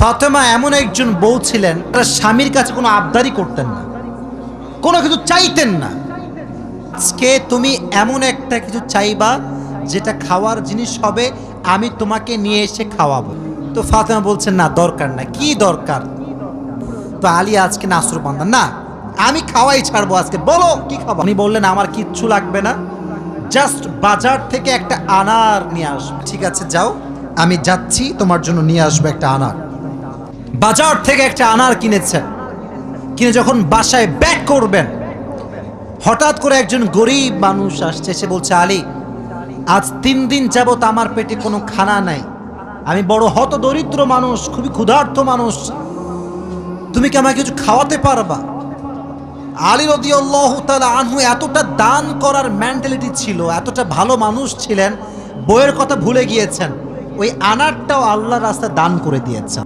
ফাতেমা এমন একজন বউ ছিলেন, তার স্বামীর কাছে কোনো আবদারি করতেন না, কোনো কিছু চাইতেন না। আজকে তুমি এমন একটা কিছু চাইবা যেটা খাওয়ার জিনিস হবে, আমি তোমাকে নিয়ে এসে খাওয়াবো। তো ফাতেমা বলছেন না, দরকার না। কি দরকার? তো আলী আজকে নাসরবান্দা, না আমি খাওয়াই ছাড়বো আজকে, বলো কি খাবো। উনি বললেন আমার কিচ্ছু লাগবে না, জাস্ট বাজার থেকে একটা আনার নিয়ে আসবে। ঠিক আছে যাও, আমি যাচ্ছি, তোমার জন্য নিয়ে আসবো একটা আনার। বাজার থেকে একটা আনার কিনেছেন, কিনে যখন বাসায় ব্যাক করবেন, হঠাৎ করে একজন গরিব মানুষ আসছে, সে বলছে আলী আজ 3 দিন যাবত আমার পেটে কোনো খানা নাই, আমি বড় হত দরিদ্র মানুষ, খুবই ক্ষুধার্ত মানুষ, তুমি কি আমাকে কিছু খাওয়াতে পারবা? আলী রাদিয়াল্লাহু তাআলা আনহু এতটা দান করার মেন্টালিটি ছিল, এতটা ভালো মানুষ ছিলেন, বইয়ের কথা ভুলে গিয়েছেন, ওই আনারটাও আল্লাহর রাস্তায় দান করে দিয়েছেন।